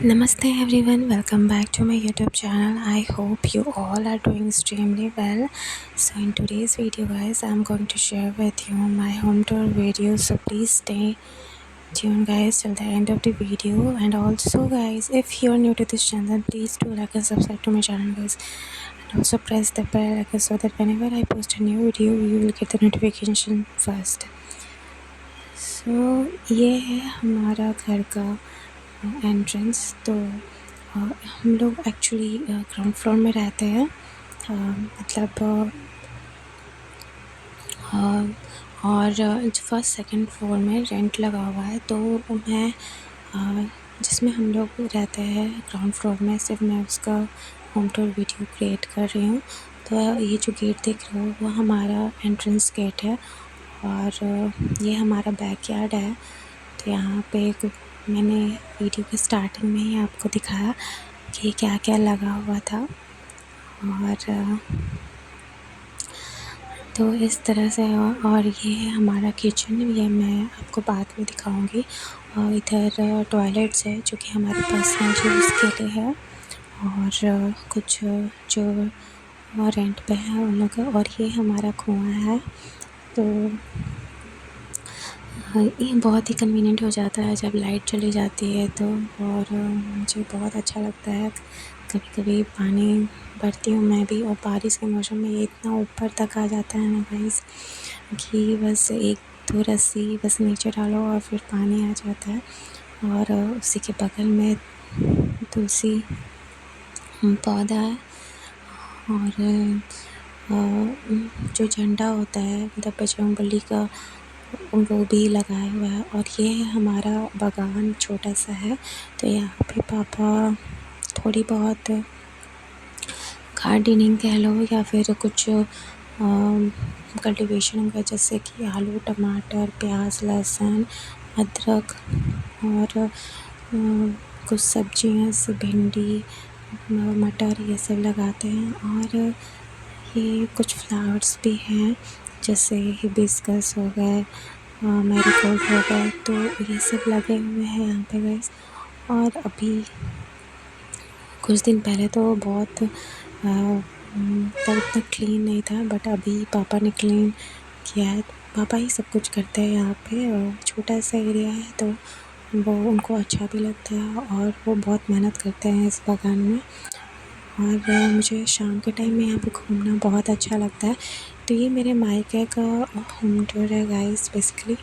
Namaste everyone, welcome back to my YouTube channel. I hope you all are doing extremely well. So in today's video guys, I'm going to share with you my home tour video. So please stay tuned guys till the end of the video. And also guys, if you're new to this channel, please do like and subscribe to my channel guys. And also press the bell icon so that whenever I post a new video, you will get the notification first. So ये है हमारा घर का entrance. तो हम लोग actually ground floor में रहते हैं। मतलब और जो फर्स्ट सेकंड फ्लोर में रेंट लगा हुआ है। तो मैं जिसमें हम लोग रहते हैं ग्राउंड फ्लोर में, सिर्फ मैं उसका होम टूर वीडियो क्रिएट कर रही हूँ। तो ये जो गेट देख रहे हो वो हमारा एंट्रेंस गेट है और ये हमारा बैकयार्ड है। तो यहाँ पे मैंने वीडियो के स्टार्टिंग में ही आपको दिखाया कि क्या क्या लगा हुआ था। और तो इस तरह से और ये है हमारा किचन, ये मैं आपको बाद में दिखाऊंगी। और इधर टॉयलेट्स है जो कि हमारे पर्सनल यूज़ के लिए है और कुछ जो रेंट पे है उन लोग का। और ये हमारा कुआं है। तो ये बहुत ही कन्वीनियंट हो जाता है जब लाइट चली जाती है तो। और मुझे बहुत अच्छा लगता है, कभी कभी पानी भरती हूँ मैं भी। और बारिश के मौसम में ये इतना ऊपर तक आ जाता है ना गाइस कि बस एक दो रस्सी बस नीचे डालो और फिर पानी आ जाता है। और उसी के बगल में तुलसी पौधा है। और जो झंडा होता है मतलब बजरंगबली का, वो भी लगाया हुआ है। और ये है हमारा बागान, छोटा सा है। तो यहाँ पे पापा थोड़ी बहुत गार्डनिंग कह लो या फिर कुछ कल्टीवेशन वगैरह, जैसे कि आलू, टमाटर, प्याज, लहसुन, अदरक और कुछ सब्जियां जैसे भिंडी, मटर, ये सब लगाते हैं। और ये कुछ फ्लावर्स भी हैं जैसे हिबिस्कस हो गए, मैरीगोल्ड हो गए। तो ये सब लगे हुए हैं यहाँ पे गाइस। और अभी कुछ दिन पहले तो बहुत तब इतना क्लीन नहीं था, बट अभी पापा ने क्लीन किया है। पापा ही सब कुछ करते हैं यहाँ पे। और छोटा सा एरिया है तो वो उनको अच्छा भी लगता है और वो बहुत मेहनत करते हैं इस बागान में। और मुझे शाम के टाइम में यहाँ पे घूमना बहुत अच्छा लगता है। तो ये मेरे मायके का होम टूर है गाइस बेसिकली।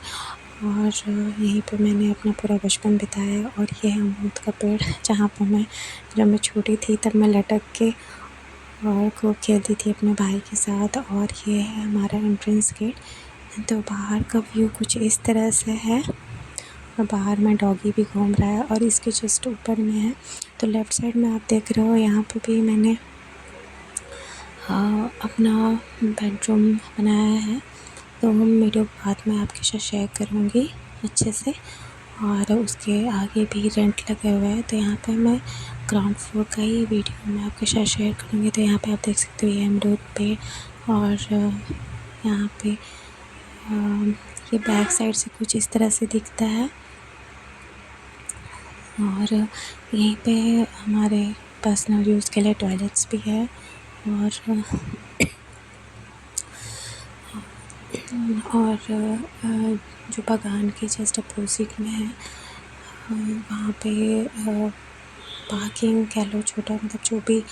और यहीं पे मैंने अपना पूरा बचपन बिताया। और ये है अमरूद का पेड़ जहाँ पर जब मैं छोटी थी तब मैं लटक के और खूब खेलती थी अपने भाई के साथ। और ये है हमारा एंट्रेंस गेट। तो बाहर का व्यू कुछ इस तरह से है। और बाहर में डॉगी भी घूम रहा है और इसके जस्ट ऊपर में है। तो लेफ़्ट साइड में आप देख रहे हो, यहाँ पे भी मैंने अपना बेडरूम बनाया है। तो हम वीडियो बाद में आपके साथ शेयर करूँगी अच्छे से। और उसके आगे भी रेंट लगे हुए हैं। तो यहाँ पे मैं ग्राउंड फ्लोर का ही वीडियो मैं आपके साथ शेयर करूँगी। तो यहाँ पे आप देख सकते हो ये अमरूद पे। और यहाँ पे ये बैक साइड से कुछ इस तरह से दिखता है। और यहीं पे हमारे पर्सनल यूज़ के लिए टॉयलेट्स भी है। और जो बागान के जस्ट अपोजिट में है वहाँ पे पार्किंग कह लो छोटा, मतलब जो भी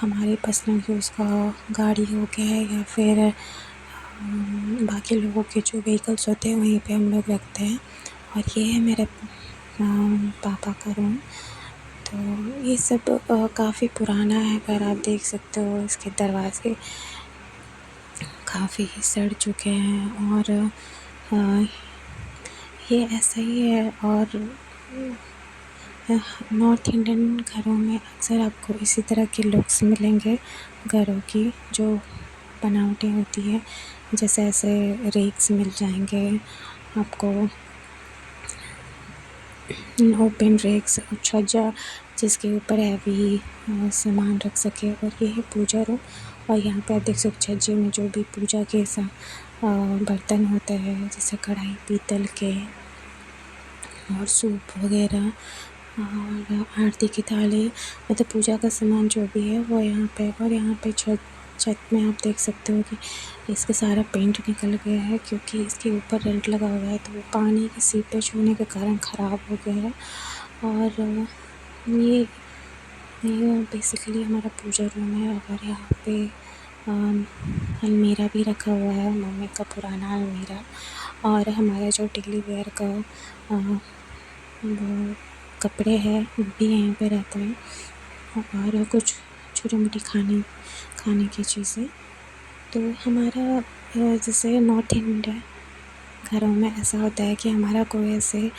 हमारे पर्सनल यूज़ का गाड़ी हो गया या फिर बाकी लोगों के जो व्हीकल्स होते हैं वहीं पे हम लोग रखते हैं। और ये है मेरे पापा का रूम। तो ये सब काफ़ी पुराना है घर, आप देख सकते हो इसके दरवाज़े काफ़ी सड़ चुके हैं। और ये ऐसा ही है। और नॉर्थ इंडियन घरों में अक्सर आपको इसी तरह के लुक्स मिलेंगे घरों की, जो बनावटें होती हैं। जैसे ऐसे रेक्स मिल जाएंगे आपको, ओपन रेक्स और छज्जा जिसके ऊपर हैवी सामान रख सके। और ये है पूजा रूम। और यहाँ पे आप देख सकते छज्जे में जो भी पूजा के बर्तन होते हैं जैसे कढ़ाई पीतल के और सूप वगैरह और आरती की थाली, मतलब पूजा का सामान जो भी है वो यहाँ पे। और यहाँ पे छत में आप देख सकते हो कि इसका सारा पेंट निकल गया है, क्योंकि इसके ऊपर रेंट लगा हुआ है, तो वो पानी की सीपेज होने के कारण ख़राब हो गया है। और ये बेसिकली हमारा पूजा रूम है। और यहाँ पे अलमीरा भी रखा हुआ है, मम्मी का पुराना अलमीरा। और हमारा जो डेली वेयर का वो कपड़े हैं वो भी यहीं पे रहते हैं। और कुछ छोटी मोटी खाने की चीज़ें। तो हमारा जैसे नॉर्थ इंडिया घरों में ऐसा होता है कि हमारा कोई ऐसे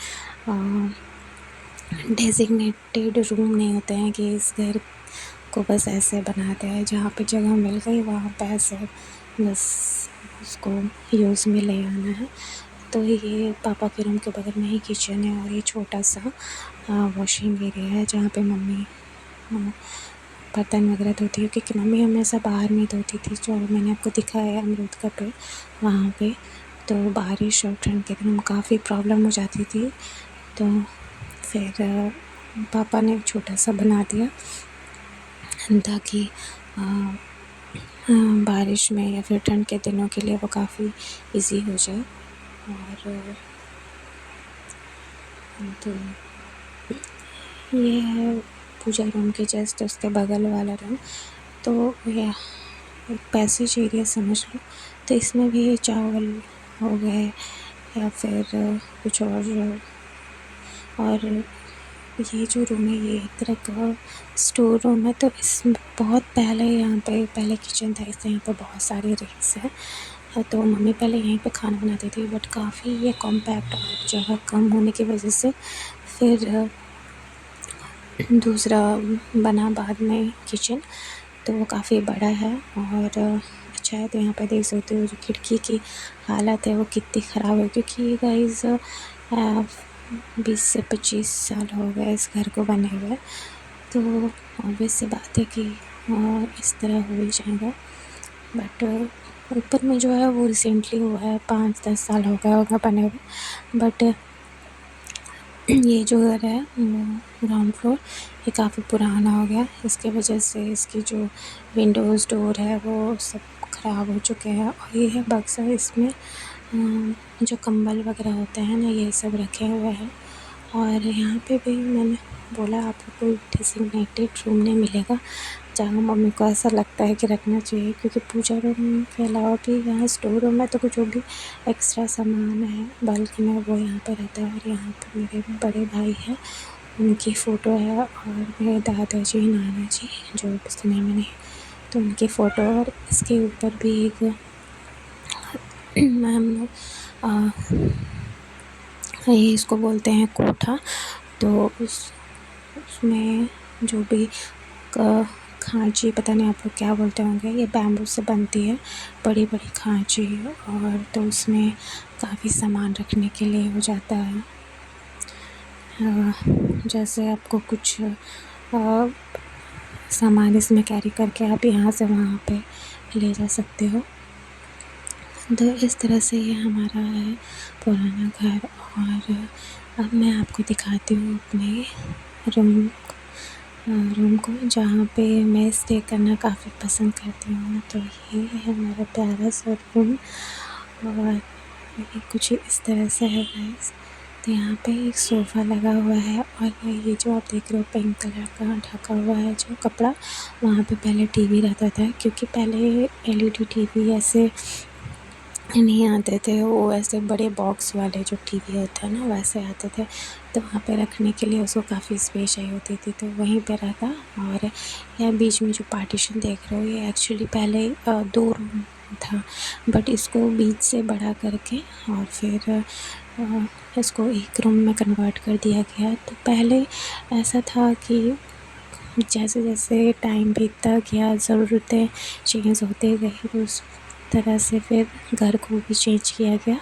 डेजिग्नेटेड रूम नहीं होते हैं कि इस घर को बस ऐसे बनाते हैं, जहाँ पे जगह मिल गई वहाँ पे ऐसे बस उसको यूज़ में ले आना है। तो ये पापा के रूम के बगल में ही किचन है, और ये छोटा सा वॉशिंग एरिया है जहाँ पे मम्मी बर्तन वगैरह धोती है, क्योंकि मम्मी हमेशा बाहर में धोती थी। जो मैंने आपको दिखाया है अमरूद का पेड़, वहाँ पे तो बारिश और ठंड के दिनों में काफ़ी प्रॉब्लम हो जाती थी। तो फिर पापा ने छोटा सा बना दिया, ताकि बारिश में या फिर ठंड के दिनों के लिए वो काफ़ी इजी हो जाए। और तो ये है पूजा रूम के जस्ट उसके बगल वाला रूम। तो यह एक पैसेज एरिया समझ लो। तो इसमें भी चावल हो गए या फिर कुछ और ये जो रूम है ये एक तरह का स्टोर रूम है। तो इसमें बहुत पहले यहाँ पे पहले किचन था, इससे यहाँ पे बहुत सारी रैक्स है। तो मम्मी पहले यहीं पे खाना बनाती थी, बट काफ़ी ये कॉम्पैक्ट और जगह कम होने की वजह से फिर दूसरा बना बाद में किचन, तो वो काफ़ी बड़ा है और अच्छा है। तो यहाँ पे देख सकते हो जो खिड़की की हालत है वो कितनी ख़राब है, क्योंकि गाइस 20 से 25 साल हो गए इस घर को बने हुए। तो ऑब्वियस सी बात है कि इस तरह हो ही जाएगा। बट ऊपर में जो है वो रिसेंटली हुआ है, 5-10 साल हो गया होगा बने हुए। बट ये जो घर है ग्राउंड फ्लोर, ये काफ़ी पुराना हो गया। इसके वजह से इसकी जो विंडोज़ डोर है वो सब ख़राब हो चुके हैं। और ये है बक्सा, इसमें जो कंबल वगैरह होते हैं ना ये सब रखे हुए हैं। और यहाँ पे भी मैंने बोला आपको कोई डेजिग्नेटेड रूम नहीं मिलेगा जहाँ मम्मी को ऐसा लगता है कि रखना चाहिए, क्योंकि पूजा रूम के अलावा भी यहाँ स्टोर रूम है। तो कुछ जो भी एक्स्ट्रा सामान है बल्क में वो यहाँ पे रहता है। और यहाँ पे मेरे बड़े भाई हैं, उनकी फ़ोटो है, और मेरे दादाजी नाना जी जो इस दुनिया में नहीं, तो उनकी फ़ोटो। और इसके ऊपर भी एक हम लोग ये इसको बोलते हैं कोठा। तो उसमें जो भी खांची, पता नहीं आप लोग क्या बोलते होंगे, ये बैम्बू से बनती है, बड़ी बड़ी खांची। और तो उसमें काफ़ी सामान रखने के लिए हो जाता है। जैसे आपको कुछ सामान इसमें कैरी करके आप यहाँ से वहाँ पे ले जा सकते हो। तो इस तरह से ये हमारा है पुराना घर। और अब मैं आपको दिखाती हूँ अपने रूम को, जहाँ पे मैं स्टे करना काफ़ी पसंद करती हूँ। तो ये है हमारा प्यारा सा रूम, और ये कुछ इस तरह से है गाइस। तो यहाँ पे एक सोफ़ा लगा हुआ है, और ये जो आप देख रहे हो पिंक कलर का ढका हुआ है जो कपड़ा, वहाँ पे पहले टीवी रहता था। क्योंकि पहले एलईडी टीवी ऐसे नहीं आते थे, वो ऐसे बड़े बॉक्स वाले जो टीवी होते हैं ना वैसे आते थे। तो वहाँ पे रखने के लिए उसको काफ़ी स्पेस चाहिए होती थी, तो वहीं पे रखा। और यहाँ बीच में जो पार्टीशन देख रहे हो ये एक्चुअली पहले 2 रूम था, बट इसको बीच से बड़ा करके और फिर इसको एक रूम में कन्वर्ट कर दिया गया। तो पहले ऐसा था कि जैसे जैसे टाइम बीतता गया ज़रूरतें चेंज होते गई, तो उस तरह से फिर घर को भी चेंज किया गया।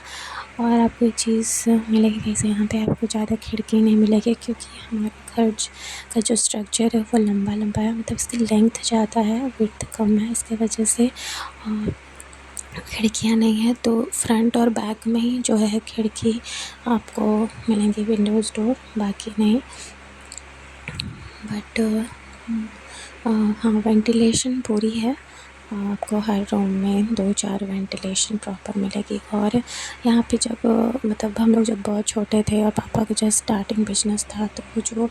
और आपको एक चीज़ मिलेगी, जैसे यहाँ पे आपको ज़्यादा खिड़की नहीं मिलेगी, क्योंकि हमारे घर का जो स्ट्रक्चर है वो लंबा है, मतलब इसकी लेंथ ज़्यादा है, विड्थ कम है। इसके वजह से खिड़कियाँ नहीं है। तो फ्रंट और बैक में ही जो है खिड़की आपको मिलेंगी, विंडोज़ डोर, बाकी नहीं। बट हाँ, वेंटिलेशन पूरी है। आपको हर रूम में 2-4 वेंटिलेशन प्रॉपर मिलेगी। और यहाँ पे जब मतलब हम लोग जब बहुत छोटे थे और पापा का जस्ट स्टार्टिंग बिजनेस था, तो वो जो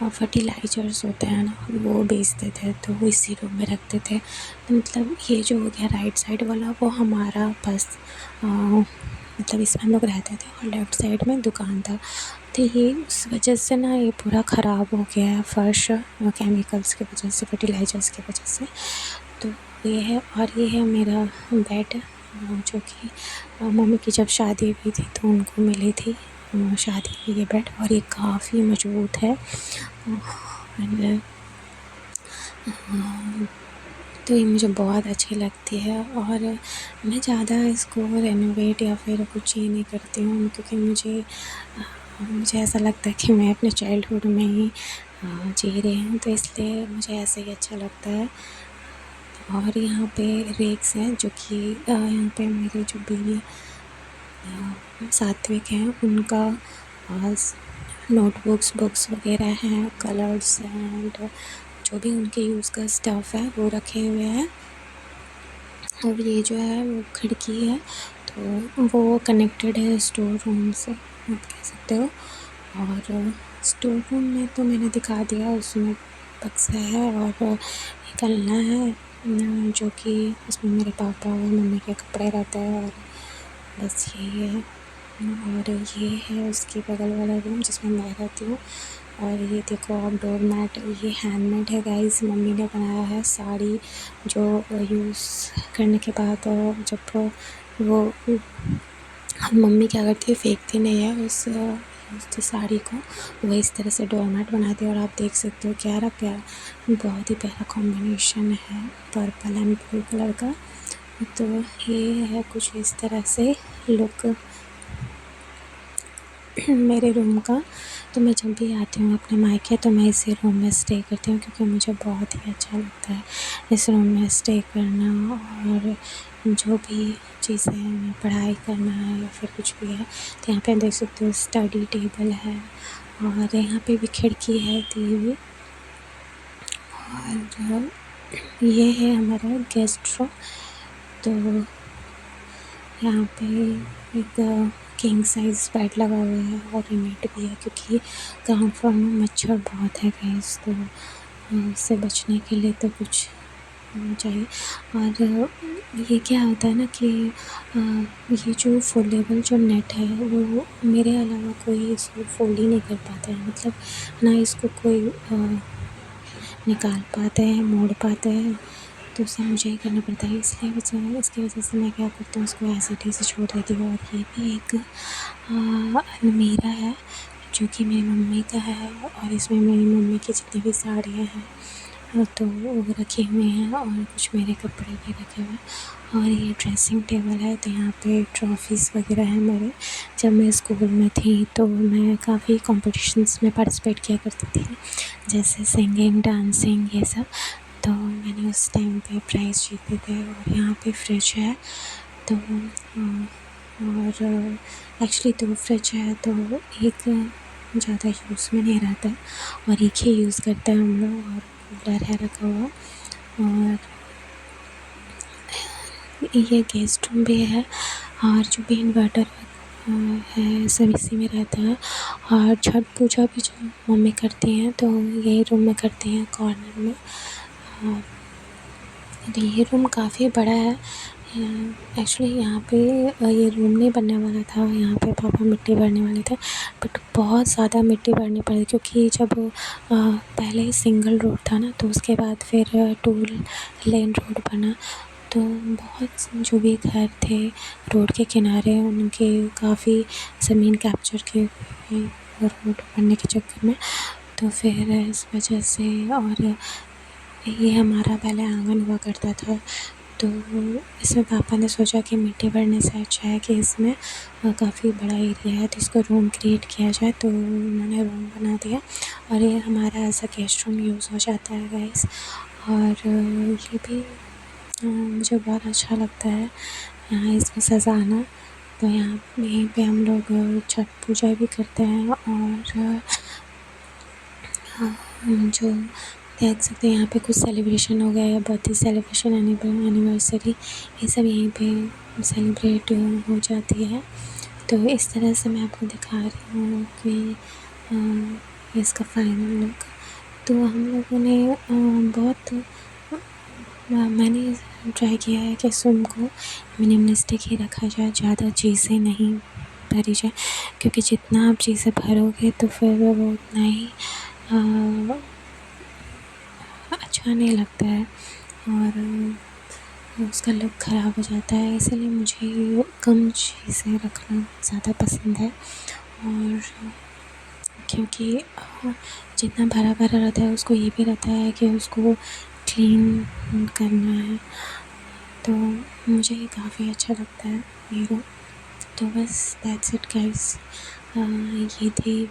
फर्टिलाइज़र्स होते हैं ना, वो बेचते थे, तो वो इसी रूम में रखते थे। तो मतलब ये जो हो गया राइट साइड वाला, वो हमारा बस मतलब इसमें हम लोग रहते थे, और लेफ़्ट साइड में दुकान था। तो ये उस वजह से ना ये पूरा ख़राब हो गया है फर्श, केमिकल्स की वजह से, फर्टिलाइज़र्स की वजह से। तो ये है। और ये है मेरा बेड, जो कि मम्मी की जब शादी हुई थी तो उनको मिली थी शादी में ये बेड, और ये काफ़ी मज़बूत है। एंड तो ये मुझे बहुत अच्छी लगती है। और मैं ज़्यादा इसको रेनोवेट या फिर कुछ ये नहीं करती हूँ, क्योंकि मुझे ऐसा लगता है कि मैं अपने चाइल्डहुड में ही जी रही हूँ, तो इसलिए मुझे ऐसे ही अच्छा लगता है। और यहाँ पे रेक्स हैं, जो कि यहाँ पे मेरे जो बीवी सात्विक हैं, उनका नोटबुक्स, बुक्स वगैरह हैं, कलर्स एंड जो भी उनके यूज़ का स्टफ़ है वो रखे हुए हैं। और ये जो है वो खिड़की है, तो वो कनेक्टेड है स्टोर रूम से, आप कह सकते हो। और स्टोर रूम में तो मैंने दिखा दिया, उसमें बक्सा है और एक अलना है, जो कि उसमें मेरे पापा और मम्मी के कपड़े रहते हैं, और बस यही है। और ये है उसके बगल वाला रूम जिसमें मैं रहती हूँ। और ये देखो आप, डोर मैट, ये हैंडमेड है गाइस, मम्मी ने बनाया है। साड़ी जो यूज़ करने के बाद जब वो मम्मी क्या करती है, फेंकती नहीं है उस साड़ी को, वो इस तरह से डोर मैट बनाती है। और आप देख सकते हो प्यारा बहुत ही प्यारा कॉम्बिनेशन है, पर्पल एंड ब्लू कलर का। तो ये है कुछ इस तरह से लुक मेरे रूम का। तो मैं जब भी आती हूँ अपने मायके, तो मैं इसी रूम में स्टे करती हूँ, क्योंकि मुझे बहुत ही अच्छा लगता है इस रूम में स्टे करना। और जो भी चीज़ें हैं, पढ़ाई करना है या फिर कुछ भी है, तो यहाँ पे देख सकते हो स्टडी टेबल है, और यहाँ पे भी खिड़की है दी हुई। और ये है हमारा गेस्ट रूम। तो यहाँ पे एक किंग साइज़ बेड लगा हुआ है, और नेट भी है, क्योंकि ग्राउंड फ्लोर में मच्छर बहुत है गाइस, तो उससे बचने के लिए तो कुछ चाहिए। और ये क्या होता है ना कि ये जो फोल्डेबल जो नेट है, वो मेरे अलावा कोई इसको फोल्ड ही नहीं कर पाता है, मतलब ना इसको कोई निकाल पाते हैं, मोड़ पाते हैं, तो उसे मुझे ही करना पड़ता है। इसकी वजह से मैं क्या करती हूँ, उसको ऐसे ही से छोड़ देती हूँ। और ये भी एक अलमीरा है, जो कि मेरी मम्मी का है, और इसमें मेरी मम्मी की जितनी भी साड़ियाँ हैं तो वो रखी हुई हैं, और कुछ मेरे कपड़े भी रखे हुए हैं। और ये ड्रेसिंग टेबल है, तो यहाँ पे ट्रॉफ़ीज़ वगैरह हैं मेरे। जब मैं स्कूल में थी तो मैं काफ़ी कॉम्पिटिशन्स में पार्टिसिपेट किया करती थी, जैसे सिंगिंग, डांसिंग, ये सब। तो मैंने उस टाइम पे प्राइज़ जीते थे। और यहाँ पे फ्रिज है, तो और एक्चुअली 2 फ्रिज है, तो एक ज़्यादा यूज़ में नहीं रहता है, और एक ही यूज़ करते हैं हम लोग। और कूलर है रखा हुआ। और ये गेस्ट रूम भी है, और जो भी इन्वर्टर है सब इसी में रहता है। और छठ पूजा भी जो मम्मी करती हैं, तो यही रूम में करती हैं, कॉर्नर में। तो ये रूम काफ़ी बड़ा है। एक्चुअली यहाँ पे ये रूम नहीं बनने वाला था, यहाँ पे पापा मिट्टी भरने वाले थे, बट बहुत ज़्यादा मिट्टी भरनी पड़ी, क्योंकि जब पहले ही सिंगल रोड था ना, तो उसके बाद फिर 2 लेन रोड बना, तो बहुत जो भी घर थे रोड के किनारे, उनके काफ़ी ज़मीन कैप्चर किए हुए रोड बनने के चक्कर में। तो फिर इस वजह से, और ये हमारा पहले आंगन हुआ करता था, तो इसमें पापा ने सोचा कि मिट्टी भरने से अच्छा है कि इसमें काफ़ी बड़ा एरिया है, तो इसको रूम क्रिएट किया जाए, तो उन्होंने रूम बना दिया। और ये हमारा as a guest room use हो जाता है गाइस। और ये भी मुझे बहुत अच्छा लगता है यहाँ इसको सजाना। तो यहाँ यहीं पे हम लोग छठ पूजा भी करते हैं, और हम जो देख सकते हैं यहाँ पे कुछ सेलिब्रेशन हो गया या बर्थडे सेलिब्रेशन एनिवर्सरी, ये सब यहीं पे सेलिब्रेट हो जाती है। तो इस तरह से मैं आपको दिखा रही हूँ कि ये इसका फाइनल लुक। तो हम लोगों ने बहुत मैंने ट्राई किया है कि सूम को मिनिमलिस्टिक ही रखा जाए, ज़्यादा चीज़ें नहीं भरी जाए, क्योंकि जितना आप चीज़ें भरोगे तो फिर वो उतना ही अच्छा नहीं लगता है और उसका लुक ख़राब हो जाता है। इसलिए मुझे कम चीज़ें रखना ज़्यादा पसंद है। और क्योंकि जितना भरा भरा रहता है उसको ये भी रहता है कि उसको क्लीन करना है, तो मुझे ये काफ़ी अच्छा लगता है ये रूम। तो बस दैट्स इट गाइस। ये थी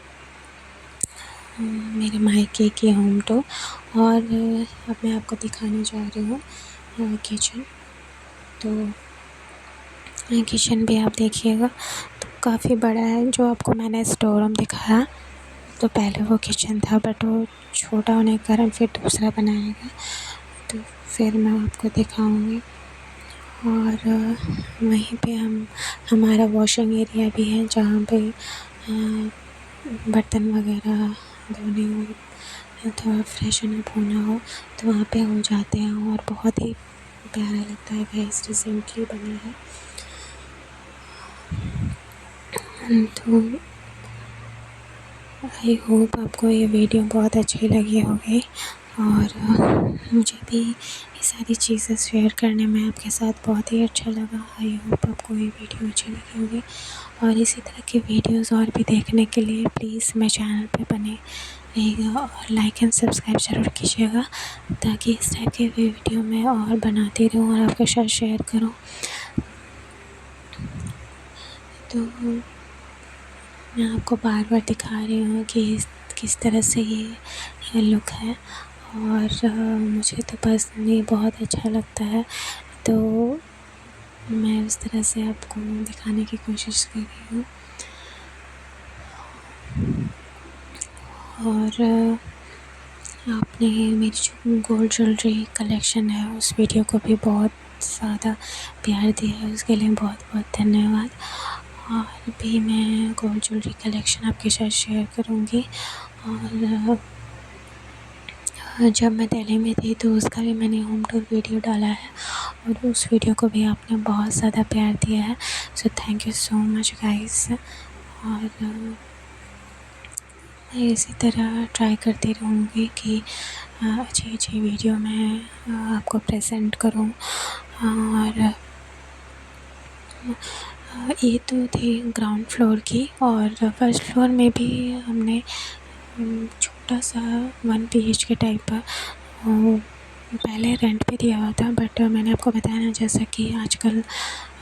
मेरे मायके की होम टूर। और अब मैं आपको दिखाने जा रही हूँ किचन। तो किचन भी आप देखिएगा, तो काफ़ी बड़ा है। जो आपको मैंने स्टोर रूम दिखाया तो पहले वो किचन था, बट वो छोटा होने के कारण फिर दूसरा बनाया गया, तो फिर मैं आपको दिखाऊंगी। और वहीं पे हमारा वॉशिंग एरिया भी है, जहाँ पे बर्तन वगैरह धोने हो, थोड़ा फ्रेशन अप होना हो तो वहाँ पे हो जाते हैं। और बहुत ही प्यारा लगता है गाइस, रिसेंटली बना है। तो आई होप आपको ये वीडियो बहुत अच्छी लगी होगी। और मुझे भी ये सारी चीज़ें शेयर करने में आपके साथ बहुत ही अच्छा लगा। आई होप आपको ये वीडियो अच्छी लगी होगी। और इसी तरह की वीडियोस और भी देखने के लिए प्लीज़ मेरे चैनल पे बने रहिएगा और लाइक एंड सब्सक्राइब ज़रूर कीजिएगा, ताकि इस टाइप के वीडियो मैं और बनाती रहूँ और आपके साथ शेयर करूँ। तो मैं आपको बार बार दिखा रही हूँ कि किस तरह से ये लुक है। और मुझे तो पर्सनली बहुत अच्छा लगता है, तो मैं उस तरह से आपको दिखाने की कोशिश कर रही हूँ। और आपने मेरी जो गोल्ड ज्वेलरी कलेक्शन है उस वीडियो को भी बहुत ज़्यादा प्यार दिया है, उसके लिए बहुत बहुत धन्यवाद। और भी मैं गोल्ड ज्वेलरी कलेक्शन आपके साथ शेयर करूँगी। और जब मैं दिल्ली में थी तो उसका भी मैंने होम टूर वीडियो डाला है, और उस वीडियो को भी आपने बहुत ज़्यादा प्यार दिया है। So thank you so much guys. और मैं इसी तरह ट्राई करती रहूँगी कि अच्छी अच्छी वीडियो मैं आपको प्रेजेंट करूँ। और ये तो थी ग्राउंड फ्लोर की। और फर्स्ट फ्लोर में भी हमने छोटा सा 1 BHK टाइप का पहले रेंट पे दिया हुआ था, बट मैंने आपको बताया ना, जैसा कि आजकल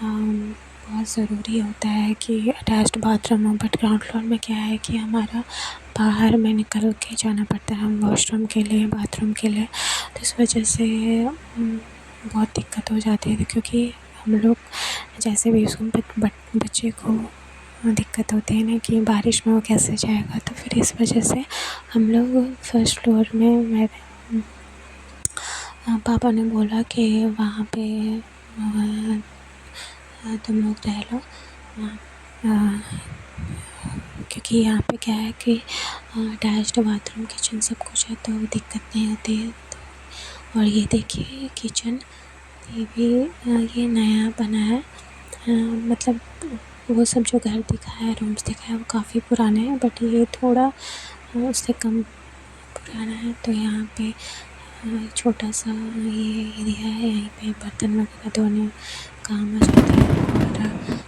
बहुत ज़रूरी होता है कि अटैच्ड बाथरूम हो। बट ग्राउंड फ्लोर में क्या है कि हमारा बाहर में निकल के जाना पड़ता है, हम वॉशरूम के लिए, बाथरूम के लिए। तो इस वजह से बहुत दिक्कत हो जाती है, क्योंकि हम लोग जैसे भी उसको बच्चे को दिक्कत होती है ना कि बारिश में वो कैसे जाएगा। तो फिर इस वजह से हम लोग फर्स्ट फ्लोर में मेरे पापा ने बोला कि वहाँ पे तुम लोग रह लो, क्योंकि यहाँ पे क्या है कि अटैच्ड बाथरूम किचन सब कुछ है, तो दिक्कत नहीं होती है। तो और ये देखिए किचन, ये भी ये नया बना है। मतलब वो सब जो घर दिखाया है, रूम्स दिखाया है, वो काफ़ी पुराने हैं, बट ये थोड़ा उससे कम पुराना है। तो यहाँ पे छोटा सा ये एरिया है, यहीं पे बर्तन वगैरह धोने काम आ जाता है। और